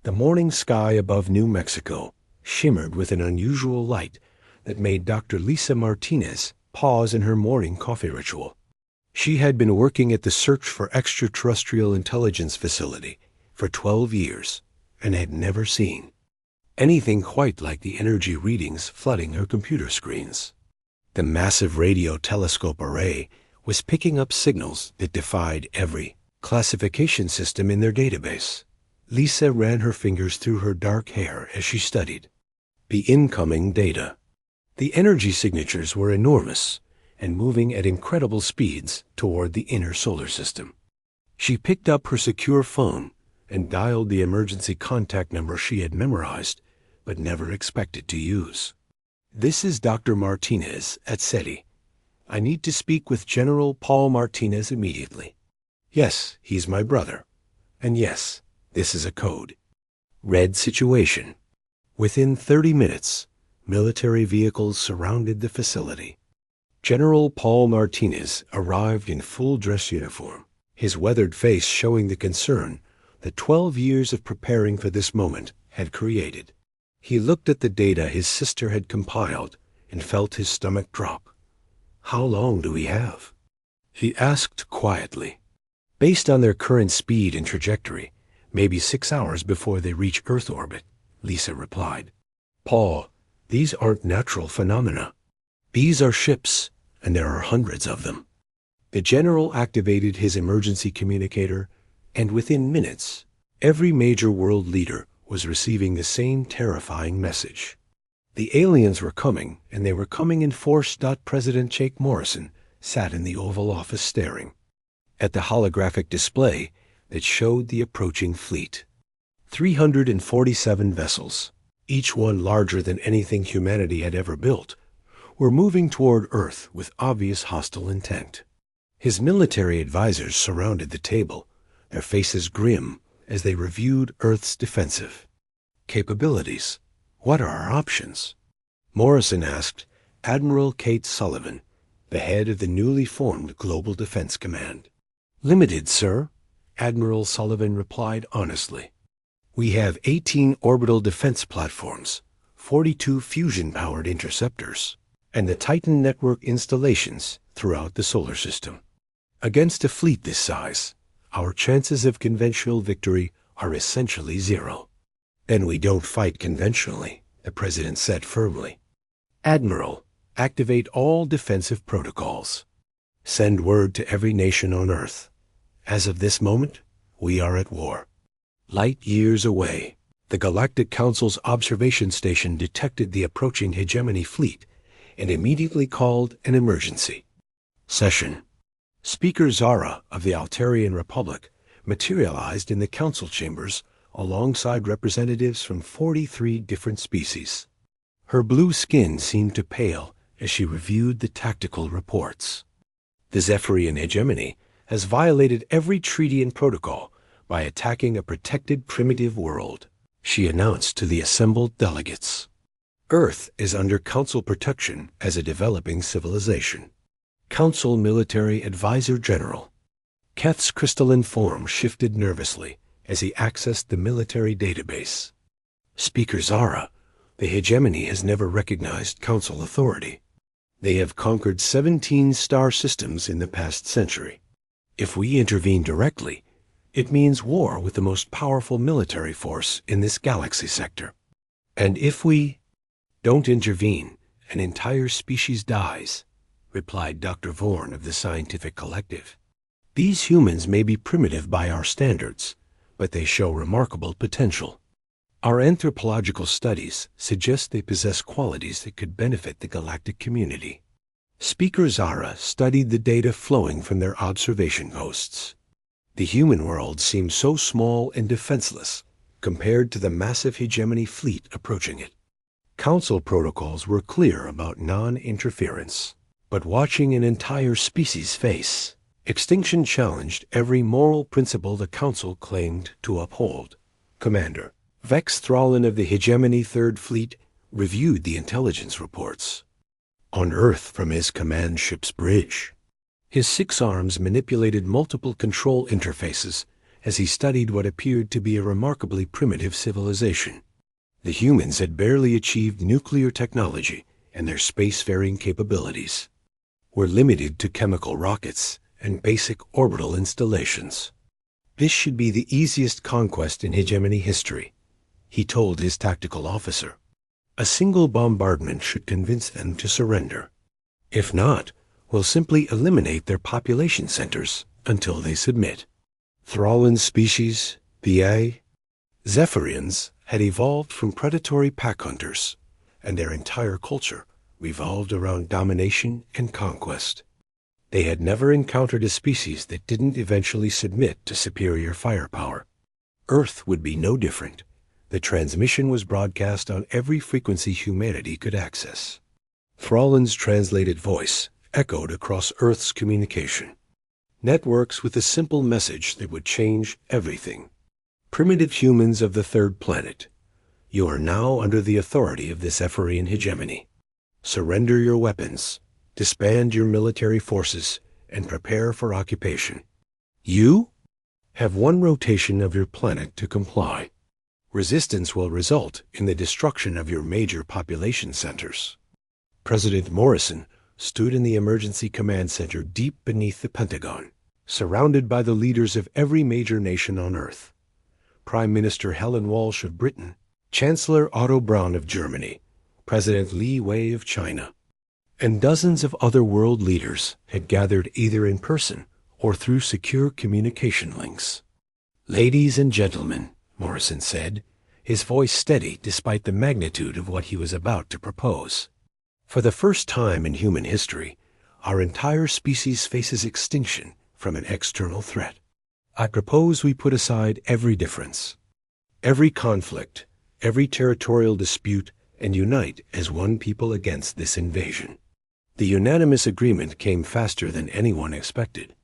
The morning sky above New Mexico shimmered with an unusual light that made Dr. Lisa Martinez pause in her morning coffee ritual. She had been working at the Search for Extraterrestrial Intelligence facility for 12 years and had never seen anything quite like the energy readings flooding her computer screens. The massive radio telescope array was picking up signals that defied every classification system in their database. Lisa ran her fingers through her dark hair as she studied the incoming data. The energy signatures were enormous and moving at incredible speeds toward the inner solar system. She picked up her secure phone and dialed the emergency contact number she had memorized but never expected to use. "This is Dr. Martinez at SETI. I need to speak with General Paul Martinez immediately." "Yes, he's my brother. And yes, this is a code. Red situation." Within 30 minutes, military vehicles surrounded the facility. General Paul Martinez arrived in full dress uniform, his weathered face showing the concern that 12 years of preparing for this moment had created. He looked at the data his sister had compiled and felt his stomach drop. "How long do we have?" he asked quietly. "Based on their current speed and trajectory, maybe 6 hours before they reach Earth orbit," Lisa replied. "Paul, these aren't natural phenomena. These are ships, and there are hundreds of them." The general activated his emergency communicator, and within minutes, every major world leader was receiving the same terrifying message. The aliens were coming, and they were coming in force. President Jake Morrison sat in the Oval Office staring at the holographic display that showed the approaching fleet. 347 vessels, each one larger than anything humanity had ever built, were moving toward Earth with obvious hostile intent. His military advisors surrounded the table, their faces grim as they reviewed Earth's defensive capabilities. "What are our options?" Morrison asked Admiral Kate Sullivan, the head of the newly formed Global Defense Command. "Limited, sir," Admiral Sullivan replied honestly. "We have 18 orbital defense platforms, 42 fusion-powered interceptors, and the Titan network installations throughout the solar system. Against a fleet this size, our chances of conventional victory are essentially zero." "Then we don't fight conventionally," the president said firmly. "Admiral, activate all defensive protocols. Send word to every nation on Earth. As of this moment, we are at war." Light years away, the Galactic Council's observation station detected the approaching hegemony fleet and immediately called an emergency session. Speaker Zara of the Altarian Republic materialized in the council chambers alongside representatives from 43 different species. Her blue skin seemed to pale as she reviewed the tactical reports. "The Zephyrian hegemony has violated every treaty and protocol by attacking a protected primitive world," she announced to the assembled delegates. "Earth is under Council protection as a developing civilization." Council Military Advisor General Keth's crystalline form shifted nervously as he accessed the military database. "Speaker Zara, the hegemony has never recognized Council authority. They have conquered 17 star systems in the past century. If we intervene directly, it means war with the most powerful military force in this galaxy sector. And if we don't intervene, an entire species dies," replied Dr. Vorn of the Scientific Collective. "These humans may be primitive by our standards, but they show remarkable potential. Our anthropological studies suggest they possess qualities that could benefit the galactic community." Speaker Zara studied the data flowing from their observation posts. The human world seemed so small and defenseless compared to the massive hegemony fleet approaching it. Council protocols were clear about non-interference, but watching an entire species face extinction challenged every moral principle the Council claimed to uphold. Commander Vex Thrallin of the Hegemony Third Fleet reviewed the intelligence reports. On Earth from his command ship's bridge, his 6 arms manipulated multiple control interfaces as he studied what appeared to be a remarkably primitive civilization. The humans had barely achieved nuclear technology, and their spacefaring capabilities were limited to chemical rockets and basic orbital installations. This should be the easiest conquest in hegemony history, he told his tactical officer. A single bombardment should convince them to surrender. If not, we'll simply eliminate their population centers until they submit. Thrallan's species, the Zephyrians, had evolved from predatory pack hunters, and their entire culture revolved around domination and conquest. They had never encountered a species that didn't eventually submit to superior firepower. Earth would be no different. The transmission was broadcast on every frequency humanity could access. Thrallan's translated voice echoed across Earth's communication networks with a simple message that would change everything. Primitive humans of the third planet, you are now under the authority of the Zephyrian hegemony. Surrender your weapons, disband your military forces, and prepare for occupation. You have one rotation of your planet to comply. Resistance will result in the destruction of your major population centers. President Morrison stood in the emergency command center deep beneath the Pentagon, surrounded by the leaders of every major nation on Earth. Prime Minister Helen Walsh of Britain, Chancellor Otto Braun of Germany, President Li Wei of China, and dozens of other world leaders had gathered either in person or through secure communication links. Ladies and gentlemen, Morrison said, his voice steady despite the magnitude of what he was about to propose. For the first time in human history, our entire species faces extinction from an external threat. I propose we put aside every difference, every conflict, every territorial dispute, and unite as one people against this invasion. The unanimous agreement came faster than anyone expected.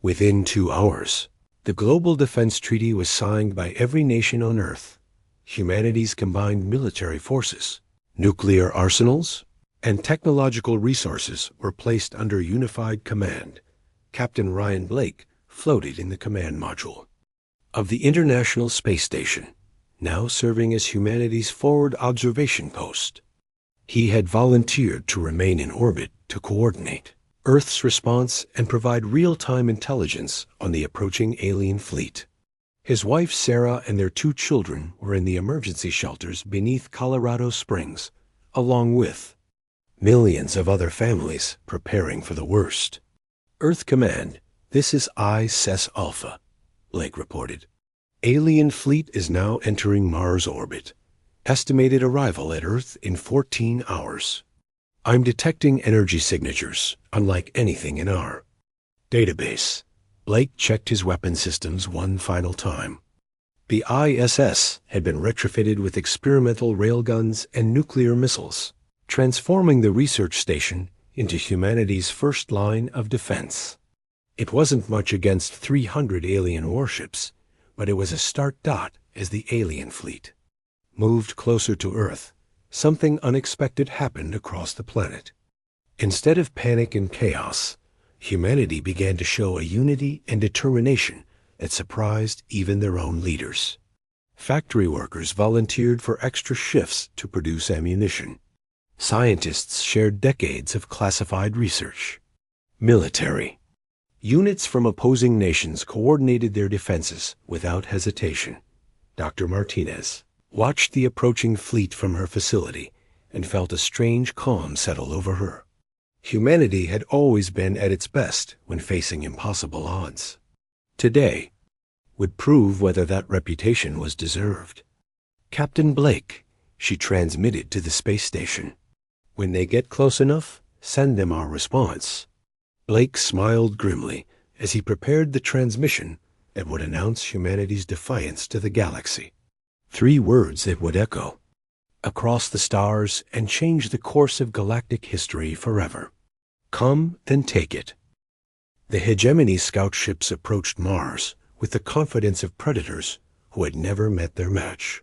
Within 2 hours, the Global Defense Treaty was signed by every nation on Earth. Humanity's combined military forces, nuclear arsenals, and technological resources were placed under unified command. Captain Ryan Blake floated in the command module of the International Space Station, now serving as humanity's forward observation post. He had volunteered to remain in orbit to coordinate Earth's response and provide real-time intelligence on the approaching alien fleet. His wife Sarah and their 2 children were in the emergency shelters beneath Colorado Springs, along with millions of other families preparing for the worst. Earth Command, this is ISS Alpha, Blake reported. Alien fleet is now entering Mars orbit. Estimated arrival at Earth in 14 hours. I'm detecting energy signatures, unlike anything in our database. Blake checked his weapon systems one final time. The ISS had been retrofitted with experimental railguns and nuclear missiles, transforming the research station into humanity's first line of defense. It wasn't much against 300 alien warships, but it was a start dot as the alien fleet moved closer to Earth. Something unexpected happened across the planet. Instead of panic and chaos, humanity began to show a unity and determination that surprised even their own leaders. Factory workers volunteered for extra shifts to produce ammunition. Scientists shared decades of classified research. Military units from opposing nations coordinated their defenses without hesitation. Dr. Martinez watched the approaching fleet from her facility and felt a strange calm settle over her. Humanity had always been at its best when facing impossible odds. Today would prove whether that reputation was deserved. Captain Blake, she transmitted to the space station. When they get close enough, send them our response. Blake smiled grimly as he prepared the transmission that would announce humanity's defiance to the galaxy. 3 words that would echo across the stars and change the course of galactic history forever. Come, then take it. The hegemony scout ships approached Mars with the confidence of predators who had never met their match.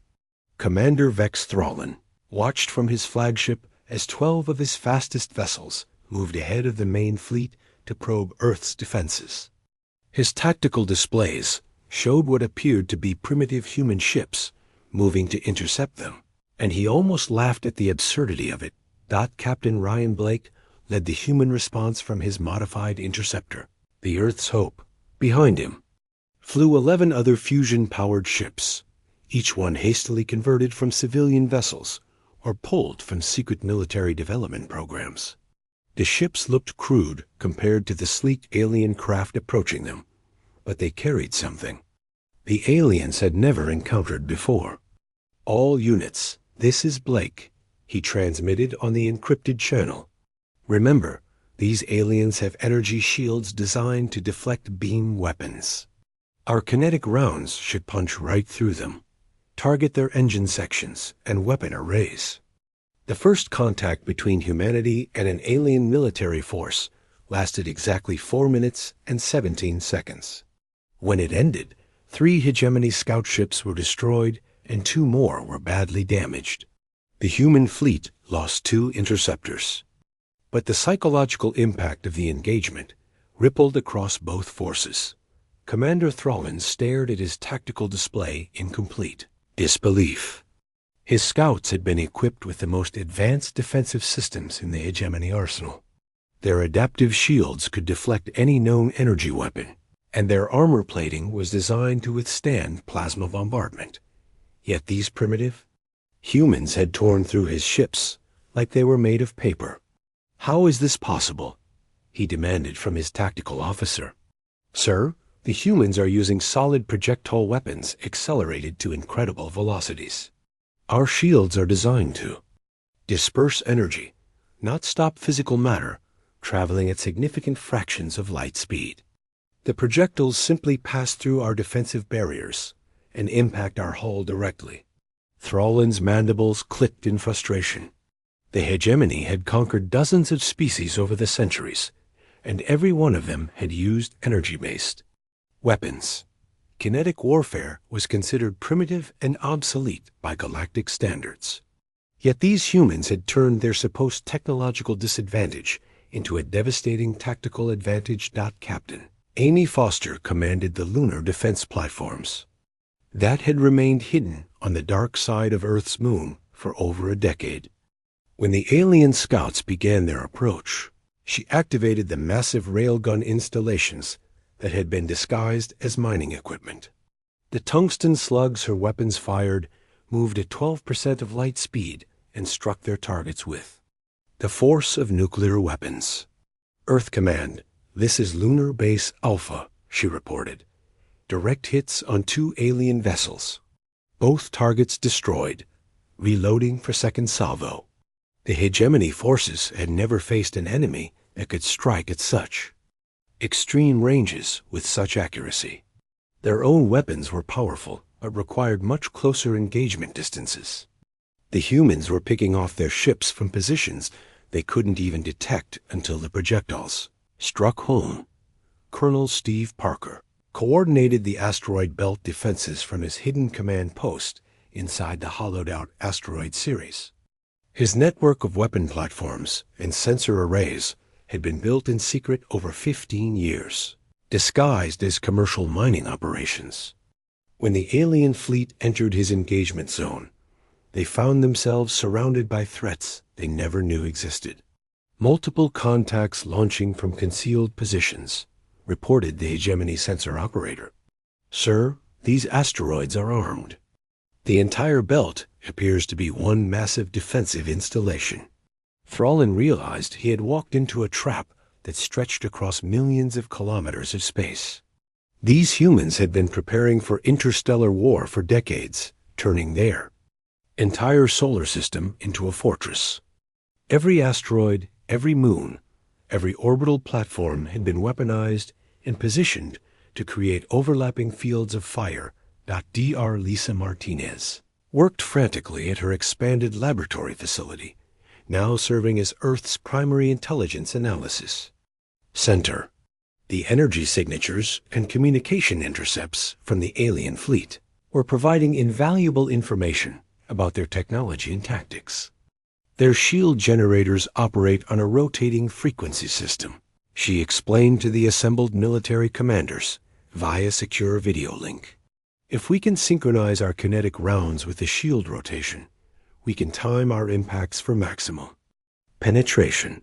Commander Vex Thrallan watched from his flagship as 12 of his fastest vessels moved ahead of the main fleet to probe Earth's defenses. His tactical displays showed what appeared to be primitive human ships moving to intercept them, and he almost laughed at the absurdity of it. Captain Ryan Blake led the human response from his modified interceptor, the Earth's Hope. Behind him flew 11 other fusion-powered ships, each one hastily converted from civilian vessels or pulled from secret military development programs. The ships looked crude compared to the sleek alien craft approaching them, but they carried something the aliens had never encountered before. "All units, this is Blake," he transmitted on the encrypted channel. "Remember, these aliens have energy shields designed to deflect beam weapons. Our kinetic rounds should punch right through them, target their engine sections and weapon arrays." The first contact between humanity and an alien military force lasted exactly 4 minutes and 17 seconds. When it ended, 3 hegemony scout ships were destroyed and 2 more were badly damaged. The human fleet lost 2 interceptors. But the psychological impact of the engagement rippled across both forces. Commander Thrallin stared at his tactical display in complete disbelief. His scouts had been equipped with the most advanced defensive systems in the hegemony arsenal. Their adaptive shields could deflect any known energy weapon, and their armor plating was designed to withstand plasma bombardment. Yet these primitive humans had torn through his ships like they were made of paper. "How is this possible?" he demanded from his tactical officer. "Sir, the humans are using solid projectile weapons accelerated to incredible velocities. Our shields are designed to disperse energy, not stop physical matter traveling at significant fractions of light speed. The projectiles simply pass through our defensive barriers and impact our hull directly." Thrallin's mandibles clicked in frustration. The hegemony had conquered dozens of species over the centuries, and every one of them had used energy-based weapons. Kinetic warfare was considered primitive and obsolete by galactic standards. Yet these humans had turned their supposed technological disadvantage into a devastating tactical advantage. Captain Amy Foster commanded the lunar defense platforms that had remained hidden on the dark side of Earth's moon for over a decade. When the alien scouts began their approach, she activated the massive railgun installations that had been disguised as mining equipment. The tungsten slugs her weapons fired moved at 12% of light speed and struck their targets with the force of nuclear weapons. "Earth Command, this is Lunar Base Alpha," she reported. "Direct hits on 2 alien vessels. Both targets destroyed. Reloading for second salvo." The hegemony forces had never faced an enemy that could strike at such extreme ranges with such accuracy. Their own weapons were powerful, but required much closer engagement distances. The humans were picking off their ships from positions they couldn't even detect until the projectiles struck home. Colonel Steve Parker coordinated the asteroid belt defenses from his hidden command post inside the hollowed-out asteroid series. His network of weapon platforms and sensor arrays had been built in secret over 15 years, disguised as commercial mining operations. When the alien fleet entered his engagement zone, they found themselves surrounded by threats they never knew existed. "Multiple contacts launching from concealed positions," reported the hegemony sensor operator. "Sir, these asteroids are armed. The entire belt appears to be one massive defensive installation." Thrallin realized he had walked into a trap that stretched across millions of kilometers of space. These humans had been preparing for interstellar war for decades, turning their entire solar system into a fortress. Every asteroid, every moon, every orbital platform had been weaponized and positioned to create overlapping fields of fire. Dr. Lisa Martinez worked frantically at her expanded laboratory facility, now serving as Earth's primary intelligence analysis center. The energy signatures and communication intercepts from the alien fleet were providing invaluable information about their technology and tactics. "Their shield generators operate on a rotating frequency system," she explained to the assembled military commanders via secure video link. If we can synchronize our kinetic rounds with the shield rotation, we can time our impacts for maximum penetration.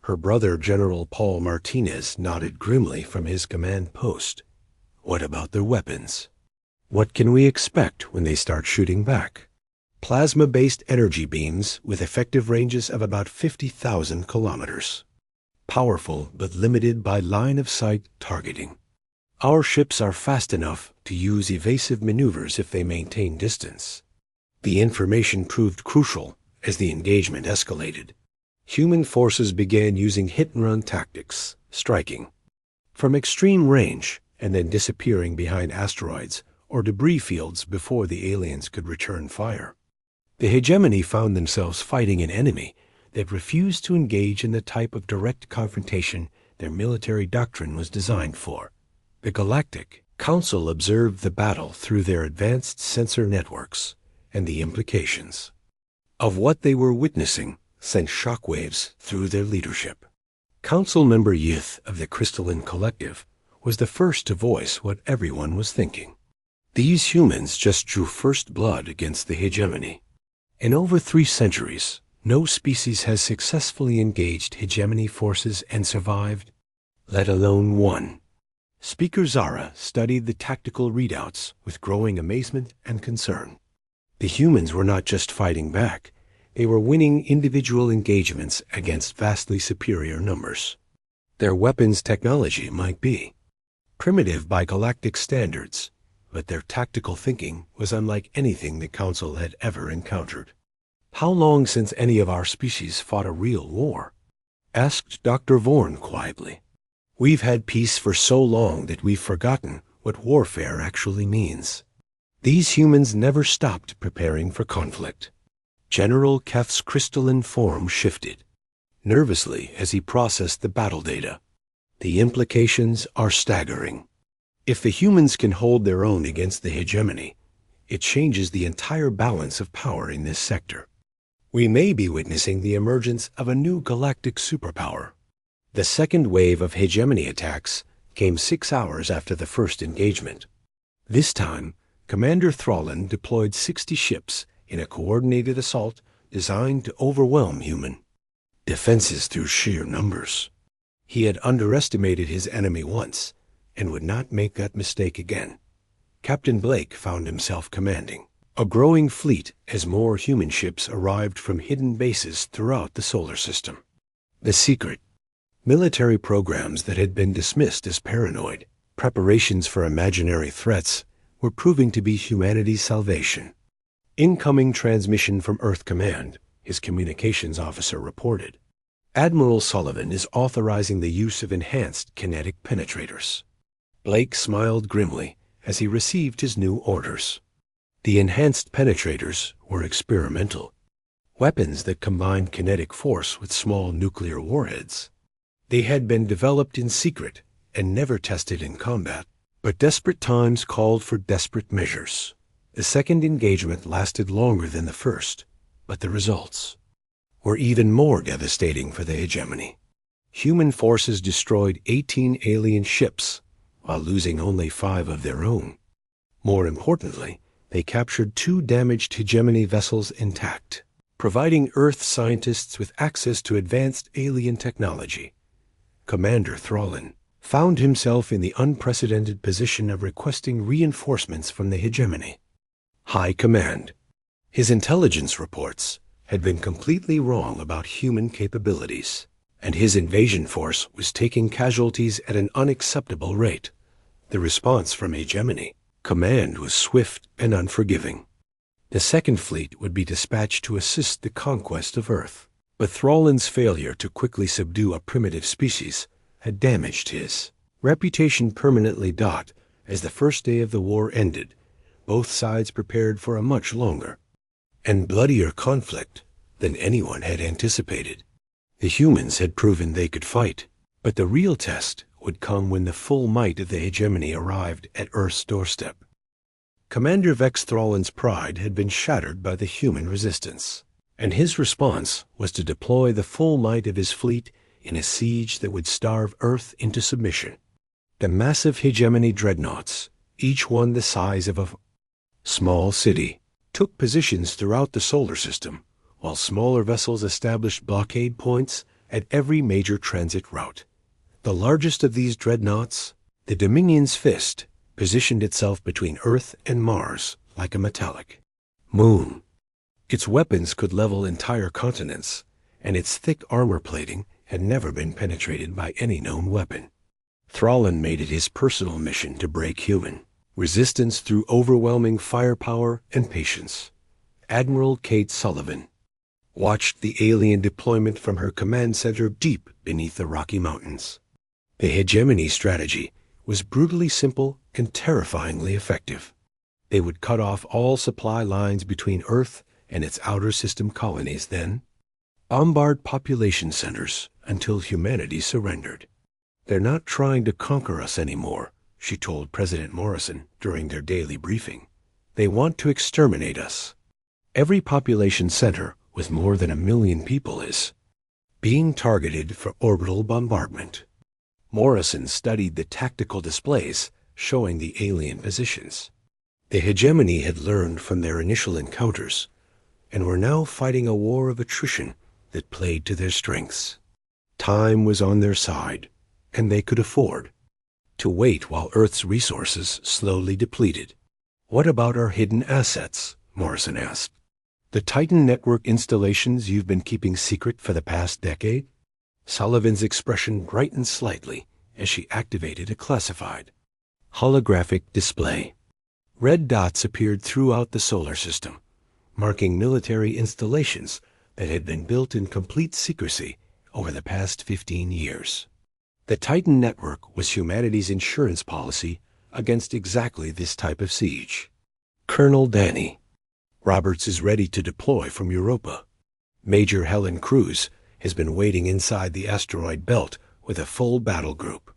Her brother, General Paul Martinez, nodded grimly from his command post. What about their weapons? What can we expect when they start shooting back? Plasma-based energy beams with effective ranges of about 50,000 kilometers. Powerful but limited by line-of-sight targeting. Our ships are fast enough to use evasive maneuvers if they maintain distance. The information proved crucial as the engagement escalated. Human forces began using hit-and-run tactics, striking from extreme range and then disappearing behind asteroids or debris fields before the aliens could return fire. The hegemony found themselves fighting an enemy that refused to engage in the type of direct confrontation their military doctrine was designed for. The Galactic Council observed the battle through their advanced sensor networks, and the implications of what they were witnessing sent shockwaves through their leadership. Council member Yith of the Crystalline Collective was the first to voice what everyone was thinking. These humans just drew first blood against the hegemony. In over 3 centuries, no species has successfully engaged hegemony forces and survived, let alone won. Speaker Zara studied the tactical readouts with growing amazement and concern. The humans were not just fighting back, they were winning individual engagements against vastly superior numbers. Their weapons technology might be primitive by galactic standards, but their tactical thinking was unlike anything the Council had ever encountered. How long since any of our species fought a real war? Asked Dr. Vorn quietly. We've had peace for so long that we've forgotten what warfare actually means. These humans never stopped preparing for conflict. General Kef's crystalline form shifted nervously as he processed the battle data. The implications are staggering. If the humans can hold their own against the hegemony, it changes the entire balance of power in this sector. We may be witnessing the emergence of a new galactic superpower. The second wave of hegemony attacks came 6 hours after the first engagement. This time, Commander Thrallin deployed 60 ships in a coordinated assault designed to overwhelm human defenses through sheer numbers. He had underestimated his enemy once and would not make that mistake again. Captain Blake found himself commanding a growing fleet as more human ships arrived from hidden bases throughout the solar system. The secret military programs that had been dismissed as paranoid preparations for imaginary threats were proving to be humanity's salvation. Incoming transmission from Earth Command, his communications officer reported. Admiral Sullivan is authorizing the use of enhanced kinetic penetrators. Blake smiled grimly as he received his new orders. The enhanced penetrators were experimental, weapons that combined kinetic force with small nuclear warheads. They had been developed in secret and never tested in combat, but desperate times called for desperate measures. The second engagement lasted longer than the first, but the results were even more devastating for the hegemony. Human forces destroyed 18 alien ships, while losing only 5 of their own. More importantly, they captured 2 damaged hegemony vessels intact, providing Earth scientists with access to advanced alien technology. Commander Thrallin found himself in the unprecedented position of requesting reinforcements from the hegemony. High Command. His intelligence reports had been completely wrong about human capabilities, and his invasion force was taking casualties at an unacceptable rate. The response from hegemony command was swift and unforgiving. The Second Fleet would be dispatched to assist the conquest of Earth, but Thrallin's failure to quickly subdue a primitive species had damaged his reputation permanently. As the first day of the war ended, both sides prepared for a much longer and bloodier conflict than anyone had anticipated. The humans had proven they could fight, but the real test would come when the full might of the hegemony arrived at Earth's doorstep. Commander Vex Thrallin's pride had been shattered by the human resistance, and his response was to deploy the full might of his fleet in a siege that would starve Earth into submission. The massive hegemony dreadnoughts, each one the size of a small city, took positions throughout the solar system, while smaller vessels established blockade points at every major transit route. The largest of these dreadnoughts, the Dominion's Fist, positioned itself between Earth and Mars like a metallic moon. Its weapons could level entire continents, and its thick armor plating had never been penetrated by any known weapon. Thrallin made it his personal mission to break human resistance through overwhelming firepower and patience. Admiral Kate Sullivan watched the alien deployment from her command center deep beneath the Rocky Mountains. The hegemony strategy was brutally simple and terrifyingly effective. They would cut off all supply lines between Earth and its outer system colonies, then bombard population centers until humanity surrendered. "They're not trying to conquer us anymore," she told President Morrison during their daily briefing. "They want to exterminate us." Every population center with more than 1 million people is being targeted for orbital bombardment. Morrison studied the tactical displays showing the alien positions. The hegemony had learned from their initial encounters and were now fighting a war of attrition that played to their strengths. Time was on their side, and they could afford to wait while Earth's resources slowly depleted. "What about our hidden assets?" Morrison asked. "The Titan network installations you've been keeping secret for the past decade?" Sullivan's expression brightened slightly as she activated a classified holographic display. Red dots appeared throughout the solar system, marking military installations that had been built in complete secrecy over the past 15 years. The Titan network was humanity's insurance policy against exactly this type of siege. "Colonel Danny Roberts is ready to deploy from Europa. Major Helen Cruz has been waiting inside the asteroid belt with a full battle group.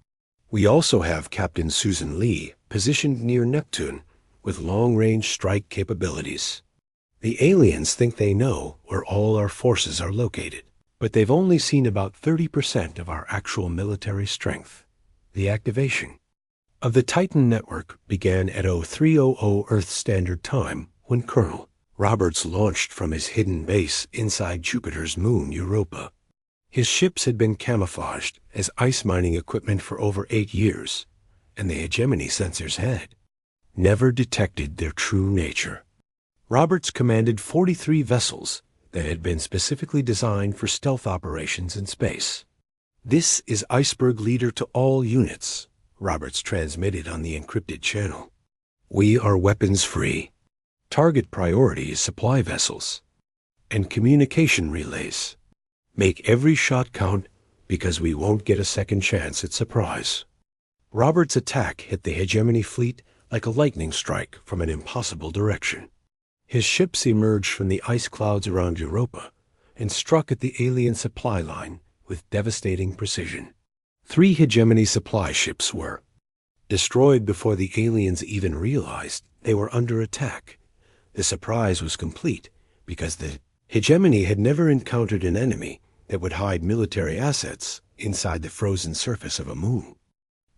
We also have Captain Susan Lee positioned near Neptune with long-range strike capabilities. The aliens think they know where all our forces are located, but they've only seen about 30% of our actual military strength." The activation of the Titan network began at 0300 Earth Standard Time when Colonel Roberts launched from his hidden base inside Jupiter's moon Europa. His ships had been camouflaged as ice mining equipment for over 8 years, and the hegemony sensors had never detected their true nature. Roberts commanded 43 vessels that had been specifically designed for stealth operations in space. "This is Iceberg Leader to all units," Roberts transmitted on the encrypted channel. "We are weapons-free. Target priority is supply vessels and communication relays. Make every shot count because we won't get a second chance at surprise." Roberts' attack hit the hegemony fleet like a lightning strike from an impossible direction. His ships emerged from the ice clouds around Europa and struck at the alien supply line with devastating precision. 3 hegemony supply ships were destroyed before the aliens even realized they were under attack. The surprise was complete because the hegemony had never encountered an enemy that would hide military assets inside the frozen surface of a moon.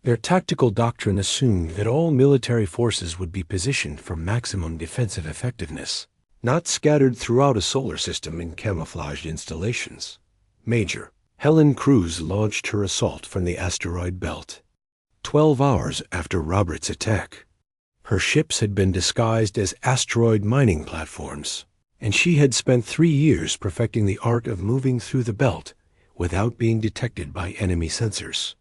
Their tactical doctrine assumed that all military forces would be positioned for maximum defensive effectiveness, not scattered throughout a solar system in camouflaged installations. Major Helen Cruz launched her assault from the asteroid belt 12 hours after Roberts' attack. Her ships had been disguised as asteroid mining platforms, and she had spent 3 years perfecting the art of moving through the belt without being detected by enemy sensors.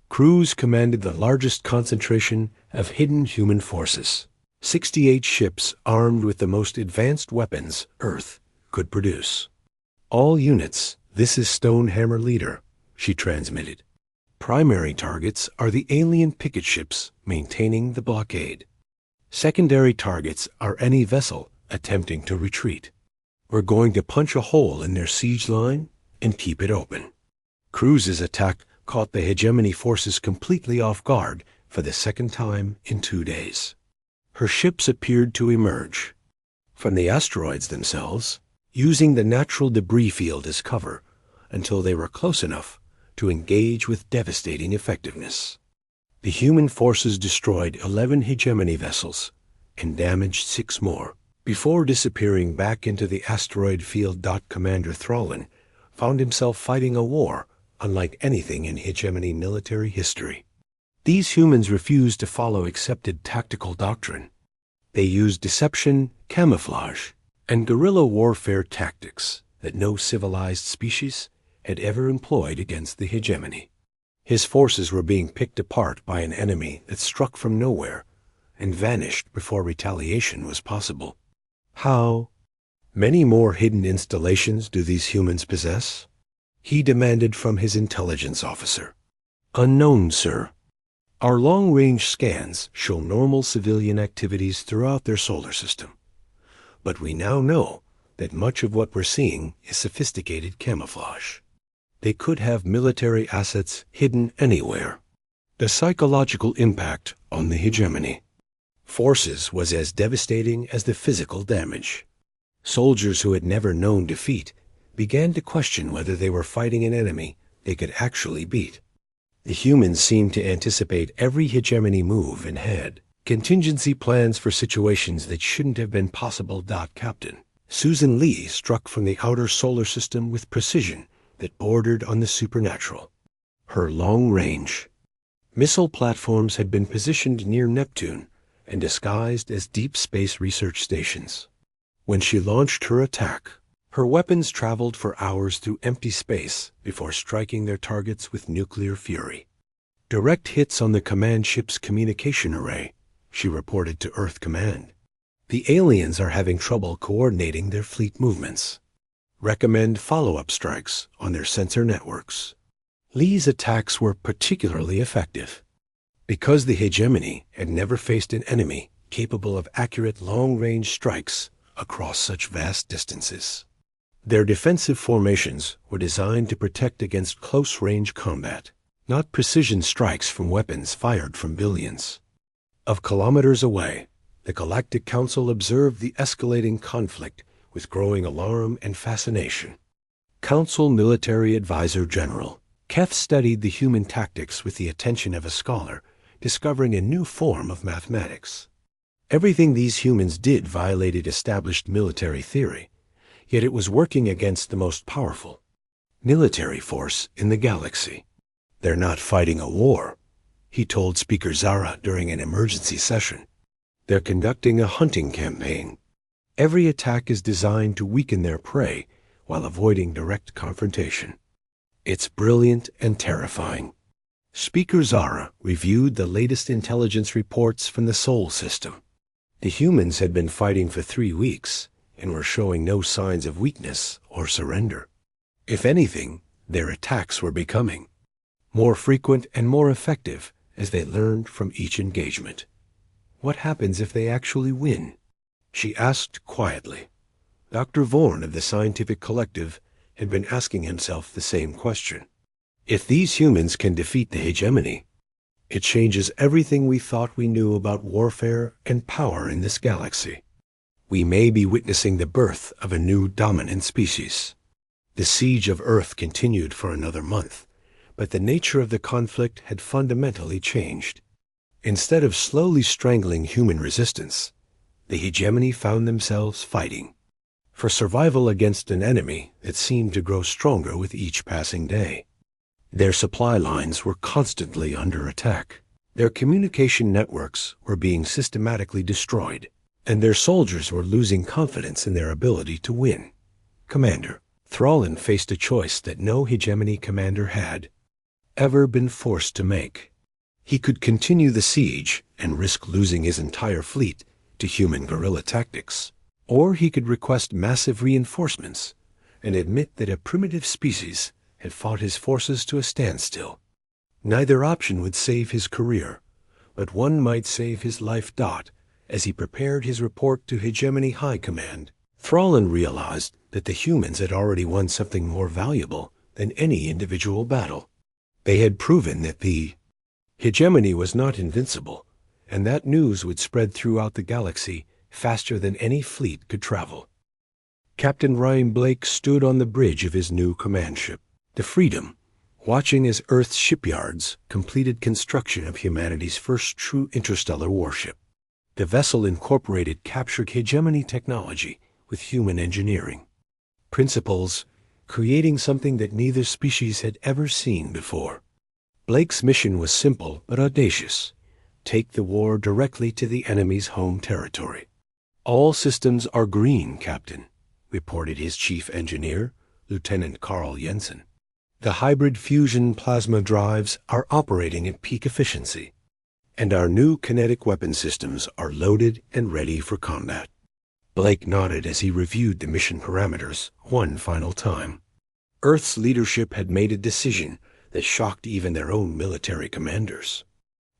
Cruz commanded the largest concentration of hidden human forces, 68 ships armed with the most advanced weapons Earth could produce. "All units, this is Stonehammer Leader," she transmitted. "Primary targets are the alien picket ships maintaining the blockade. Secondary targets are any vessel attempting to retreat. We're going to punch a hole in their siege line and keep it open." Cruz's attack caught the hegemony forces completely off guard for the second time in 2 days. Her ships appeared to emerge from the asteroids themselves, using the natural debris field as cover until they were close enough to engage with devastating effectiveness. The human forces destroyed 11 hegemony vessels and damaged 6 more before disappearing back into the asteroid field. Commander Thrallin found himself fighting a war unlike anything in hegemony military history. These humans refused to follow accepted tactical doctrine. They used deception, camouflage, and guerrilla warfare tactics that no civilized species had ever employed against the hegemony. His forces were being picked apart by an enemy that struck from nowhere and vanished before retaliation was possible. How many more hidden installations do these humans possess? He demanded from his intelligence officer. Unknown, sir. Our long-range scans show normal civilian activities throughout their solar system. But we now know that much of what we're seeing is sophisticated camouflage. They could have military assets hidden anywhere. The psychological impact on the hegemony forces was as devastating as the physical damage. Soldiers who had never known defeat began to question whether they were fighting an enemy they could actually beat. The humans seemed to anticipate every hegemony move and had contingency plans for situations that shouldn't have been possible. Captain Susan Lee struck from the outer solar system with precision that bordered on the supernatural. Her long-range missile platforms had been positioned near Neptune and disguised as deep space research stations. When she launched her attack, her weapons traveled for hours through empty space before striking their targets with nuclear fury. Direct hits on the command ship's communication array, she reported to Earth Command. The aliens are having trouble coordinating their fleet movements. Recommend follow-up strikes on their sensor networks. Lee's attacks were particularly effective because the hegemony had never faced an enemy capable of accurate long-range strikes across such vast distances. Their defensive formations were designed to protect against close-range combat, not precision strikes from weapons fired from billions of kilometers away. The Galactic Council observed the escalating conflict with growing alarm and fascination. Council Military Advisor General Keth studied the human tactics with the attention of a scholar discovering a new form of mathematics. Everything these humans did violated established military theory, yet it was working against the most powerful military force in the galaxy. They're not fighting a war, he told Speaker Zara during an emergency session. They're conducting a hunting campaign. Every attack is designed to weaken their prey while avoiding direct confrontation. It's brilliant and terrifying. Speaker Zara reviewed the latest intelligence reports from the Sol system. The humans had been fighting for 3 weeks and were showing no signs of weakness or surrender. If anything, their attacks were becoming more frequent and more effective as they learned from each engagement. What happens if they actually win? She asked quietly. Dr. Vorn of the Scientific Collective had been asking himself the same question. If these humans can defeat the hegemony, it changes everything we thought we knew about warfare and power in this galaxy. We may be witnessing the birth of a new dominant species. The siege of Earth continued for another month, but the nature of the conflict had fundamentally changed. Instead of slowly strangling human resistance, the hegemony found themselves fighting for survival against an enemy that seemed to grow stronger with each passing day. Their supply lines were constantly under attack. Their communication networks were being systematically destroyed, and their soldiers were losing confidence in their ability to win. Commander Thrallin faced a choice that no hegemony commander had ever been forced to make. He could continue the siege and risk losing his entire fleet to human guerrilla tactics, or he could request massive reinforcements and admit that a primitive species had fought his forces to a standstill. Neither option would save his career, but one might save his life. As he prepared his report to Hegemony High Command, Thrallin realized that the humans had already won something more valuable than any individual battle. They had proven that the hegemony was not invincible, and that news would spread throughout the galaxy faster than any fleet could travel. Captain Ryan Blake stood on the bridge of his new command ship. The Freedom watching as Earth's shipyards completed construction of humanity's first true interstellar warship. The vessel incorporated captured hegemony technology with human engineering principles, creating something that neither species had ever seen before. Blake's mission was simple but audacious: take the war directly to the enemy's home territory. "All systems are green, Captain," reported his chief engineer, Lieutenant Carl Jensen. "The hybrid fusion plasma drives are operating at peak efficiency, and our new kinetic weapon systems are loaded and ready for combat." Blake nodded as he reviewed the mission parameters one final time. Earth's leadership had made a decision that shocked even their own military commanders.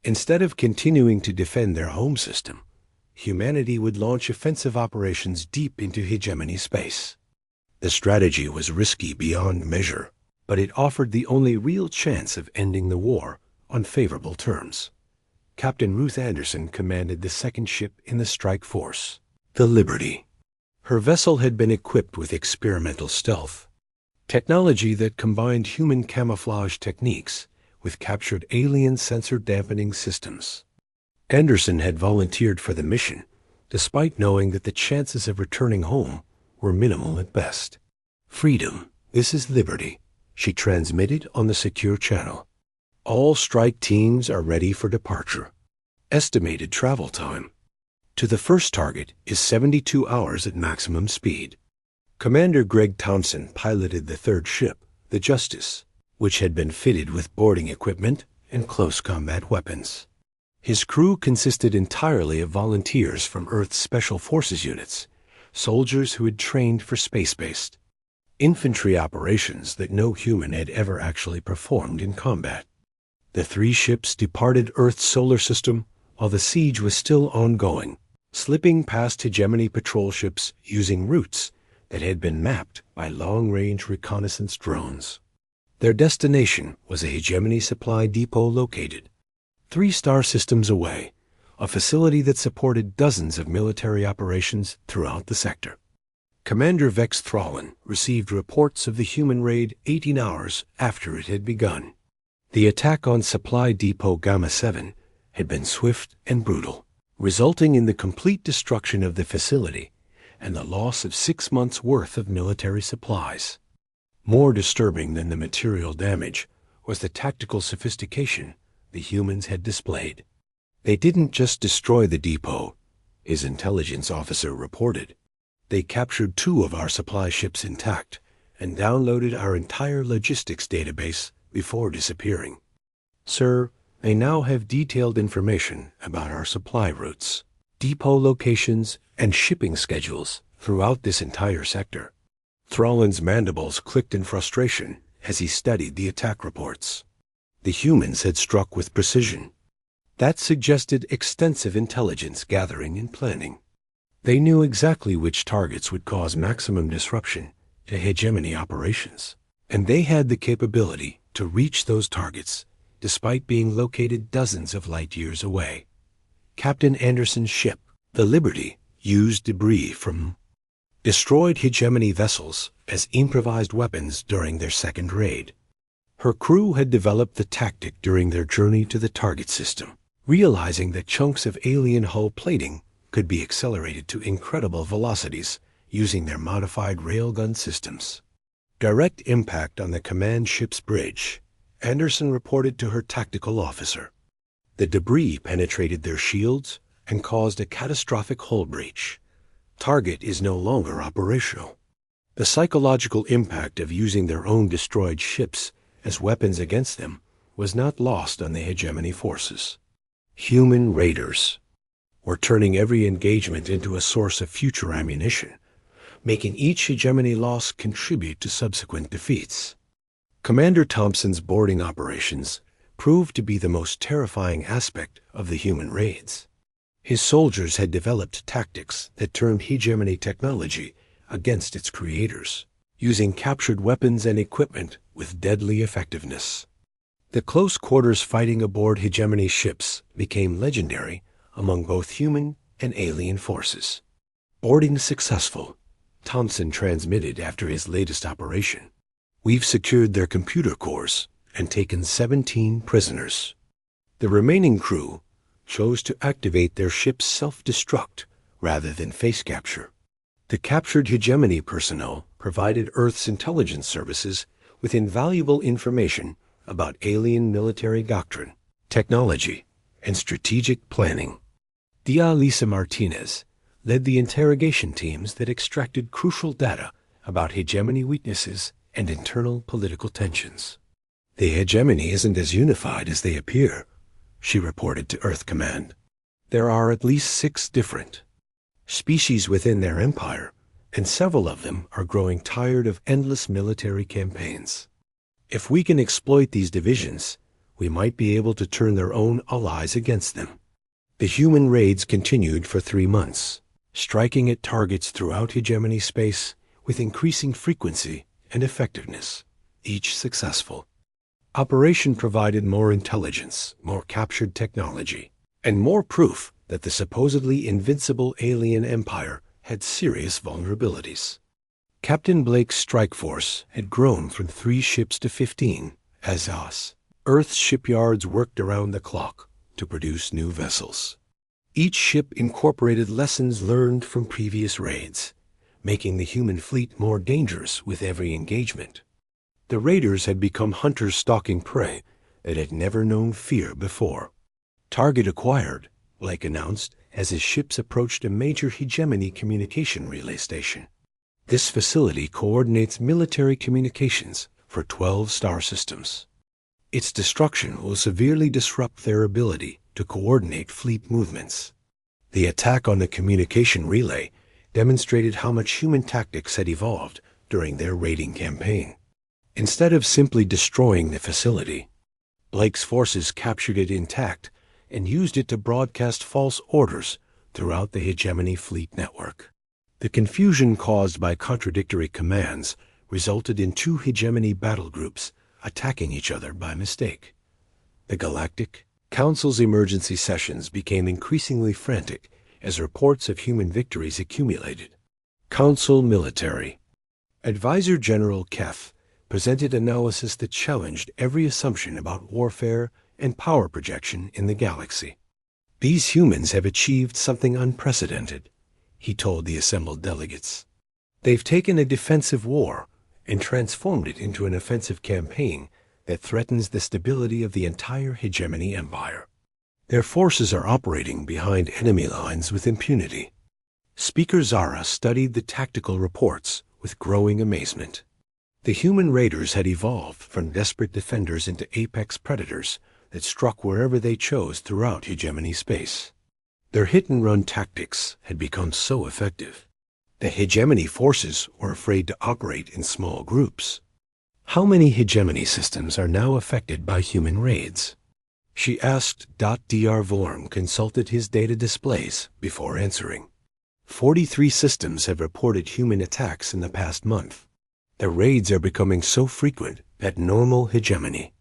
Instead of continuing to defend their home system, humanity would launch offensive operations deep into hegemony space. The strategy was risky beyond measure, but it offered the only real chance of ending the war on favorable terms. Captain Ruth Anderson commanded the second ship in the strike force, the Liberty. Her vessel had been equipped with experimental stealth, technology that combined human camouflage techniques with captured alien sensor dampening systems. Anderson had volunteered for the mission, despite knowing that the chances of returning home were minimal at best. "Freedom, this is Liberty," she transmitted on the secure channel. "All strike teams are ready for departure. Estimated travel time to the first target is 72 hours at maximum speed." Commander Greg Thompson piloted the third ship, the Justice, which had been fitted with boarding equipment and close combat weapons. His crew consisted entirely of volunteers from Earth's Special Forces units, soldiers who had trained for space-based infantry operations that no human had ever actually performed in combat. The three ships departed Earth's solar system while the siege was still ongoing, slipping past hegemony patrol ships using routes that had been mapped by long-range reconnaissance drones. Their destination was a hegemony supply depot located 3 star systems away, a facility that supported dozens of military operations throughout the sector. Commander Vex Thrallin received reports of the human raid 18 hours after it had begun. The attack on Supply Depot Gamma 7 had been swift and brutal, resulting in the complete destruction of the facility and the loss of 6 months' worth of military supplies. More disturbing than the material damage was the tactical sophistication the humans had displayed. They didn't just destroy the depot, his intelligence officer reported. They captured 2 of our supply ships intact and downloaded our entire logistics database before disappearing. "Sir, they now have detailed information about our supply routes, depot locations, and shipping schedules throughout this entire sector." Thrallin's mandibles clicked in frustration as he studied the attack reports. The humans had struck with precision. That suggested extensive intelligence gathering and planning. They knew exactly which targets would cause maximum disruption to hegemony operations, and they had the capability to reach those targets despite being located dozens of light years away. Captain Anderson's ship, the Liberty, used debris from destroyed hegemony vessels as improvised weapons during their second raid. Her crew had developed the tactic during their journey to the target system, realizing that chunks of alien hull plating could be accelerated to incredible velocities using their modified railgun systems. Direct impact on the command ship's bridge, Anderson reported to her tactical officer. The debris penetrated their shields and caused a catastrophic hull breach. Target is no longer operational. The psychological impact of using their own destroyed ships as weapons against them was not lost on the hegemony forces. Human raiders were turning every engagement into a source of future ammunition, making each hegemony loss contribute to subsequent defeats. Commander Thompson's boarding operations proved to be the most terrifying aspect of the human raids. His soldiers had developed tactics that turned hegemony technology against its creators, using captured weapons and equipment with deadly effectiveness. The close quarters fighting aboard hegemony ships became legendary among both human and alien forces. "Boarding successful," Thompson transmitted after his latest operation. "We've secured their computer cores and taken 17 prisoners. The remaining crew chose to activate their ship's self-destruct rather than face capture. The captured hegemony personnel provided Earth's intelligence services with invaluable information about alien military doctrine, technology, and strategic planning. Dia Lisa Martinez led the interrogation teams that extracted crucial data about hegemony weaknesses and internal political tensions. The hegemony isn't as unified as they appear, she reported to Earth Command. There are at least 6 different species within their empire, and several of them are growing tired of endless military campaigns. If we can exploit these divisions, we might be able to turn their own allies against them. The human raids continued for 3 months, striking at targets throughout hegemony space with increasing frequency and effectiveness, each successful. Operation provided more intelligence, more captured technology, and more proof that the supposedly invincible alien empire had serious vulnerabilities. Captain Blake's strike force had grown from 3 ships to 15 as Earth's shipyards worked around the clock to produce new vessels. Each ship incorporated lessons learned from previous raids, making the human fleet more dangerous with every engagement. The raiders had become hunters stalking prey that had never known fear before. Target acquired, Blake announced as his ships approached a major hegemony communication relay station. This facility coordinates military communications for 12 star systems. Its destruction will severely disrupt their ability to coordinate fleet movements. The attack on the communication relay demonstrated how much human tactics had evolved during their raiding campaign. Instead of simply destroying the facility, Blake's forces captured it intact and used it to broadcast false orders throughout the hegemony fleet network. The confusion caused by contradictory commands resulted in 2 hegemony battle groups attacking each other by mistake. The Galactic Council's emergency sessions became increasingly frantic as reports of human victories accumulated. Council Military Advisor General Keth presented analysis that challenged every assumption about warfare and power projection in the galaxy. These humans have achieved something unprecedented, he told the assembled delegates. They've taken a defensive war and transformed it into an offensive campaign that threatens the stability of the entire hegemony empire. Their forces are operating behind enemy lines with impunity. Speaker Zara studied the tactical reports with growing amazement. The human raiders had evolved from desperate defenders into apex predators that struck wherever they chose throughout hegemony space. Their hit-and-run tactics had become so effective. The hegemony forces were afraid to operate in small groups. How many hegemony systems are now affected by human raids? She asked. Dr. Vorm consulted his data displays before answering. 43 systems have reported human attacks in the past month. The raids are becoming so frequent that normal hegemony.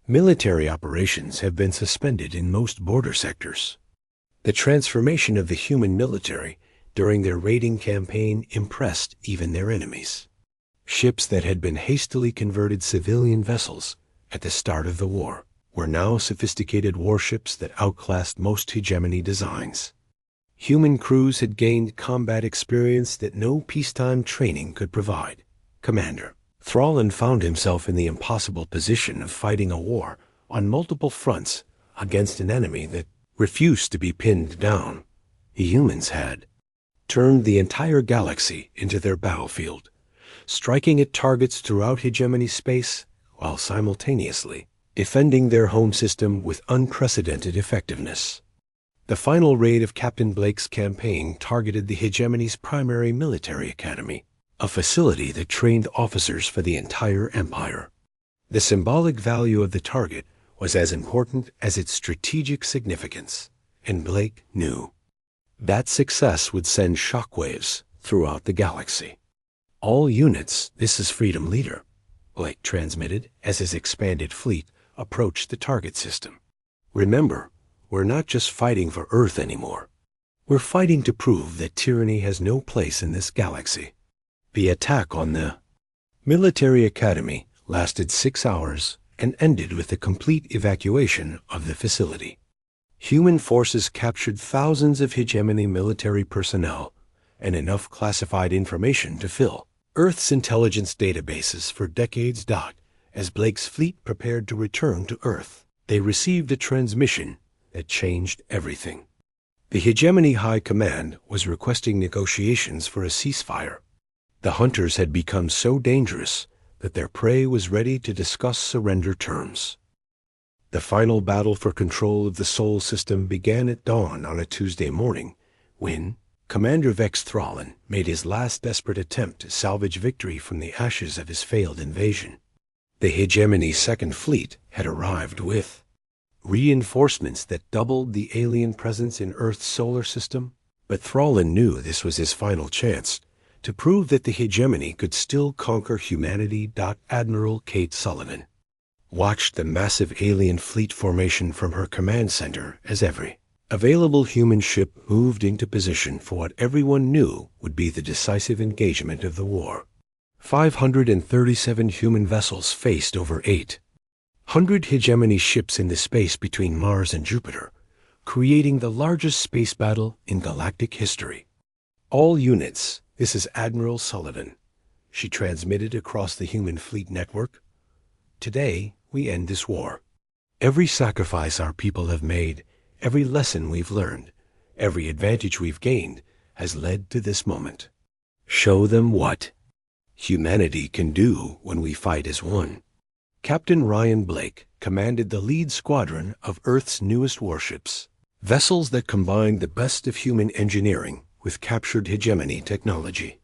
Military operations have been suspended in most border sectors. The transformation of the human military during their raiding campaign impressed even their enemies. Ships that had been hastily converted civilian vessels at the start of the war were now sophisticated warships that outclassed most hegemony designs. Human crews had gained combat experience that no peacetime training could provide. Commander Thrallin found himself in the impossible position of fighting a war on multiple fronts against an enemy that refused to be pinned down. Humans had turned the entire galaxy into their battlefield, striking at targets throughout hegemony space while simultaneously defending their home system with unprecedented effectiveness. The final raid of Captain Blake's campaign targeted the hegemony's primary military academy, a facility that trained officers for the entire empire. The symbolic value of the target was as important as its strategic significance, and Blake knew that success would send shockwaves throughout the galaxy. All units, this is Freedom Leader, Blake transmitted as his expanded fleet approached the target system. Remember, we're not just fighting for Earth anymore. We're fighting to prove that tyranny has no place in this galaxy. The attack on the military academy lasted 6 hours and ended with the complete evacuation of the facility. Human forces captured thousands of hegemony military personnel and enough classified information to fill Earth's intelligence databases for decades. As Blake's fleet prepared to return to Earth, they received a transmission that changed everything. The Hegemony High Command was requesting negotiations for a ceasefire. The hunters had become so dangerous that their prey was ready to discuss surrender terms. The final battle for control of the Sol system began at dawn on a Tuesday morning when Commander Vex Thrallin made his last desperate attempt to salvage victory from the ashes of his failed invasion. The Hegemony Second Fleet had arrived with reinforcements that doubled the alien presence in Earth's solar system, but Thrallin knew this was his final chance to prove that the Hegemony could still conquer humanity. Admiral Kate Sullivan watched the massive alien fleet formation from her command center as every available human ship moved into position for what everyone knew would be the decisive engagement of the war. 537 human vessels faced over 800 hegemony ships in the space between Mars and Jupiter, creating the largest space battle in galactic history. All units, this is Admiral Sullivan. She transmitted across the human fleet network. Today, we end this war. Every sacrifice our people have made, every lesson we've learned, every advantage we've gained has led to this moment. Show them what humanity can do when we fight as one. Captain Ryan Blake commanded the lead squadron of Earth's newest warships, vessels that combined the best of human engineering with captured hegemony technology.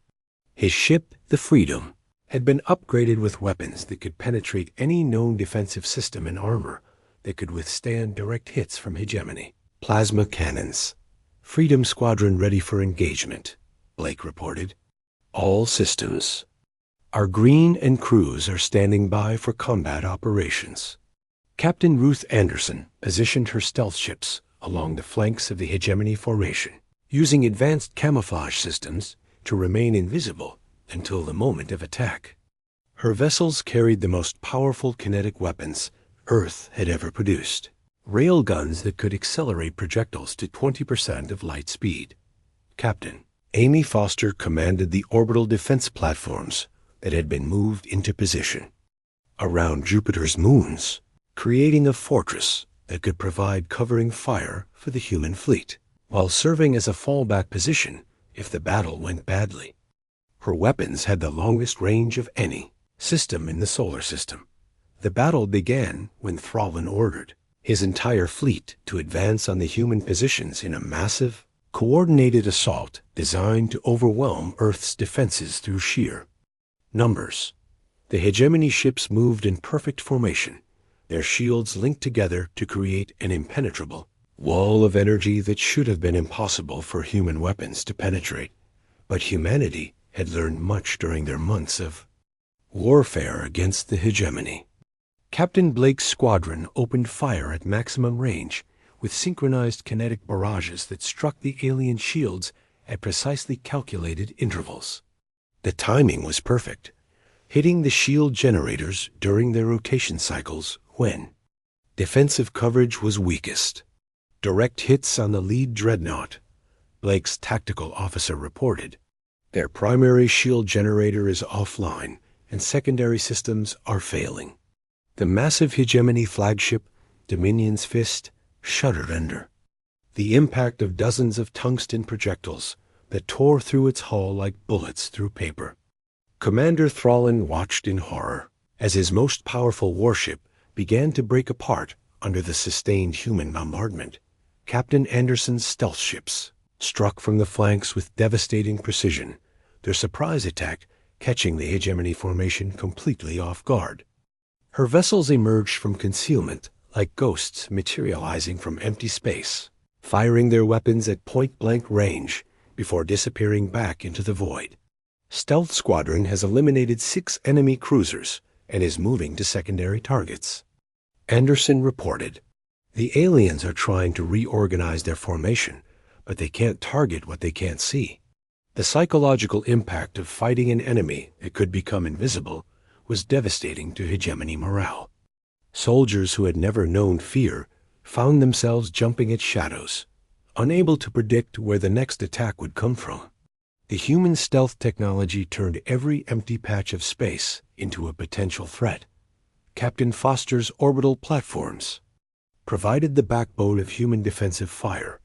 His ship, the Freedom, had been upgraded with weapons that could penetrate any known defensive system and armor that could withstand direct hits from hegemony. Plasma cannons. Freedom Squadron ready for engagement, Blake reported. All systems. Our Green and crews are standing by for combat operations. Captain Ruth Anderson positioned her stealth ships along the flanks of the hegemony formation, using advanced camouflage systems to remain invisible until the moment of attack. Her vessels carried the most powerful kinetic weapons Earth had ever produced, railguns that could accelerate projectiles to 20% of light speed. Captain Amy Foster commanded the orbital defense platforms that had been moved into position around Jupiter's moons, creating a fortress that could provide covering fire for the human fleet, while serving as a fallback position if the battle went badly. Her weapons had the longest range of any system in the solar system. The battle began when Thrallin ordered his entire fleet to advance on the human positions in a massive, coordinated assault designed to overwhelm Earth's defenses through sheer numbers. The hegemony ships moved in perfect formation, their shields linked together to create an impenetrable wall of energy that should have been impossible for human weapons to penetrate. But humanity had learned much during their months of warfare against the hegemony. Captain Blake's squadron opened fire at maximum range with synchronized kinetic barrages that struck the alien shields at precisely calculated intervals. The timing was perfect, hitting the shield generators during their rotation cycles when defensive coverage was weakest. Direct hits on the lead dreadnought, Blake's tactical officer reported. Their primary shield generator is offline, and secondary systems are failing. The massive hegemony flagship, Dominion's Fist, shuddered under the impact of dozens of tungsten projectiles that tore through its hull like bullets through paper. Commander Thrallin watched in horror as his most powerful warship began to break apart under the sustained human bombardment. Captain Anderson's stealth ships struck from the flanks with devastating precision, their surprise attack catching the hegemony formation completely off guard. Her vessels emerged from concealment like ghosts materializing from empty space, firing their weapons at point-blank range before disappearing back into the void. Stealth Squadron has eliminated 6 enemy cruisers and is moving to secondary targets. Anderson reported, "The aliens are trying to reorganize their formation, but they can't target what they can't see." The psychological impact of fighting an enemy that could become invisible was devastating to hegemony morale. Soldiers who had never known fear found themselves jumping at shadows, unable to predict where the next attack would come from. The human stealth technology turned every empty patch of space into a potential threat. Captain Foster's orbital platforms provided the backbone of human defensive fire,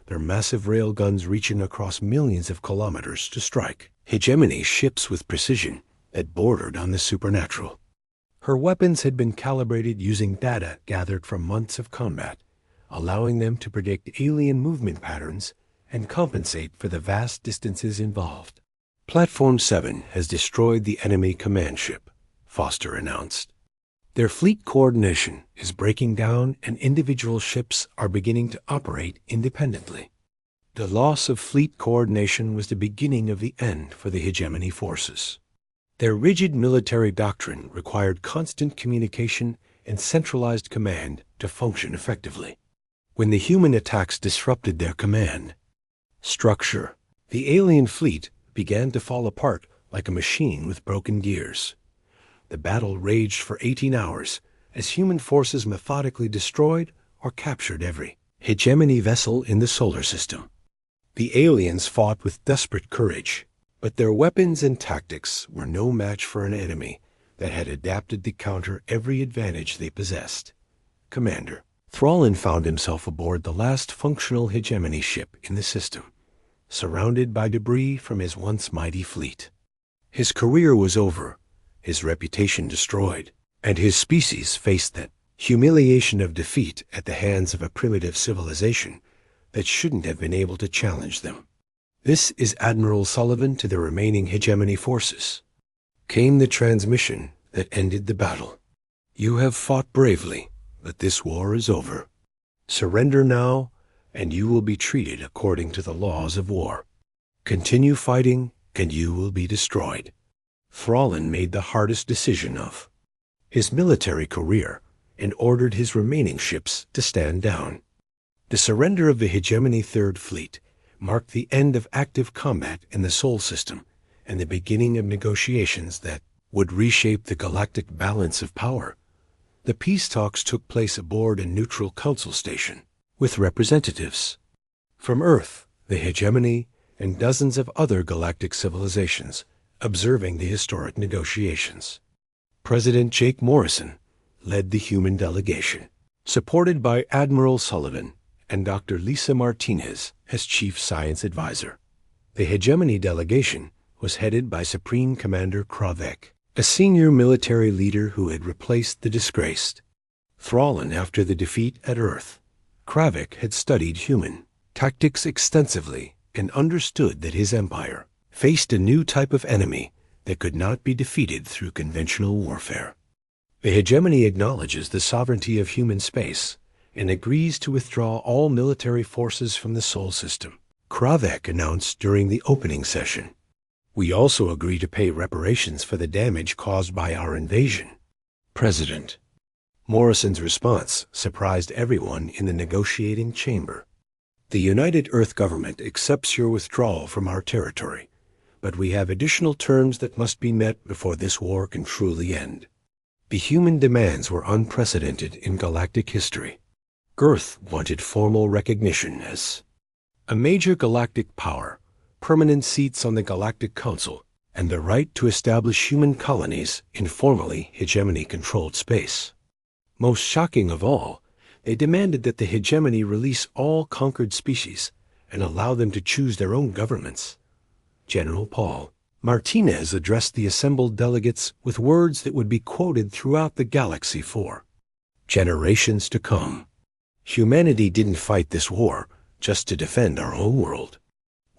their massive railguns reaching across millions of kilometers to strike hegemony ships with precision that bordered on the supernatural. Her weapons had been calibrated using data gathered from months of combat, allowing them to predict alien movement patterns and compensate for the vast distances involved. Platform 7 has destroyed the enemy command ship, Foster announced. Their fleet coordination is breaking down and individual ships are beginning to operate independently. The loss of fleet coordination was the beginning of the end for the hegemony forces. Their rigid military doctrine required constant communication and centralized command to function effectively. When the human attacks disrupted their command structure, the alien fleet began to fall apart like a machine with broken gears. The battle raged for 18 hours as human forces methodically destroyed or captured every hegemony vessel in the solar system. The aliens fought with desperate courage, but their weapons and tactics were no match for an enemy that had adapted to counter every advantage they possessed. Commander Thrallin found himself aboard the last functional hegemony ship in the system, surrounded by debris from his once mighty fleet. His career was over, his reputation destroyed, and his species faced the humiliation of defeat at the hands of a primitive civilization that shouldn't have been able to challenge them. "This is Admiral Sullivan to the remaining hegemony forces," came the transmission that ended the battle. "You have fought bravely, but this war is over. Surrender now, and you will be treated according to the laws of war. Continue fighting, and you will be destroyed." Thrallin made the hardest decision of his military career and ordered his remaining ships to stand down. The surrender of the hegemony Third Fleet marked the end of active combat in the Sol system and the beginning of negotiations that would reshape the galactic balance of power. The peace talks took place aboard a neutral council station with representatives from Earth, the hegemony, and dozens of other galactic civilizations observing the historic negotiations. President Jake Morrison led the human delegation, supported by Admiral Sullivan and Dr. Lisa Martinez as chief science advisor. The hegemony delegation was headed by Supreme Commander Kravek, a senior military leader who had replaced the disgraced Thrallin after the defeat at Earth. Kravek had studied human tactics extensively and understood that his empire faced a new type of enemy that could not be defeated through conventional warfare. The hegemony acknowledges the sovereignty of human space and agrees to withdraw all military forces from the Sol system, Kravek announced during the opening session. "We also agree to pay reparations for the damage caused by our invasion." President Morrison's response surprised everyone in the negotiating chamber. "The United Earth government accepts your withdrawal from our territory, but we have additional terms that must be met before this war can truly end." The human demands were unprecedented in galactic history. Earth wanted formal recognition as a major galactic power, permanent seats on the Galactic Council, and the right to establish human colonies in formerly hegemony-controlled space. Most shocking of all, they demanded that the hegemony release all conquered species and allow them to choose their own governments. General Paul Martinez addressed the assembled delegates with words that would be quoted throughout the galaxy for generations to come. "Humanity didn't fight this war just to defend our own world.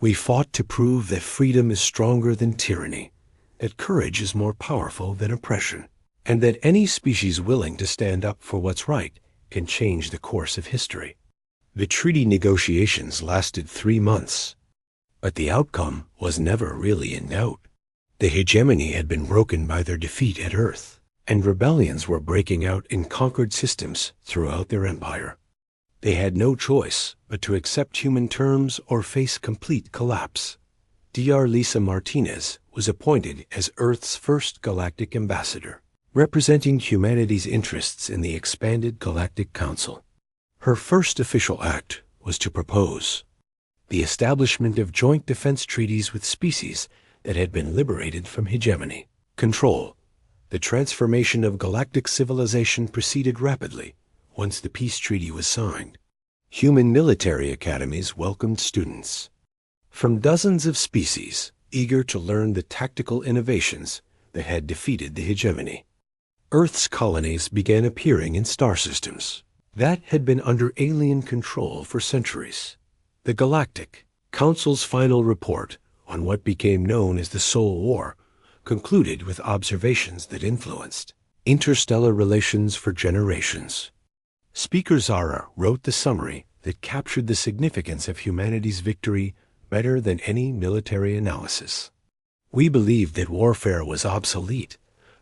We fought to prove that freedom is stronger than tyranny, that courage is more powerful than oppression, and that any species willing to stand up for what's right can change the course of history." The treaty negotiations lasted 3 months, but the outcome was never really in doubt. The hegemony had been broken by their defeat at Earth, and rebellions were breaking out in conquered systems throughout their empire. They had no choice but to accept human terms or face complete collapse. Dr. Lisa Martinez was appointed as Earth's first galactic ambassador, representing humanity's interests in the expanded Galactic Council. Her first official act was to propose the establishment of joint defense treaties with species that had been liberated from hegemony. Control. The transformation of galactic civilization proceeded rapidly once the peace treaty was signed. Human military academies welcomed students from dozens of species eager to learn the tactical innovations that had defeated the hegemony. Earth's colonies began appearing in star systems that had been under alien control for centuries. The Galactic Council's final report on what became known as the Soul War concluded with observations that influenced interstellar relations for generations. Speaker Zara wrote the summary that captured the significance of humanity's victory better than any military analysis. We believed that warfare was obsolete,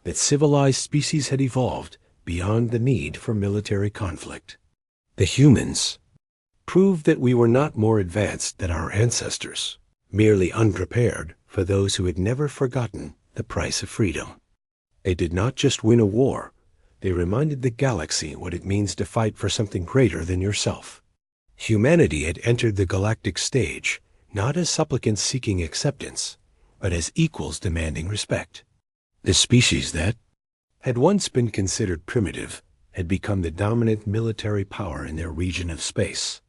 that civilized species had evolved beyond the need for military conflict. The humans proved that we were not more advanced than our ancestors, merely unprepared for those who had never forgotten the price of freedom. They did not just win a war, they reminded the galaxy what it means to fight for something greater than yourself. Humanity had entered the galactic stage not as supplicants seeking acceptance, but as equals demanding respect. The species that had once been considered primitive had become the dominant military power in their region of space.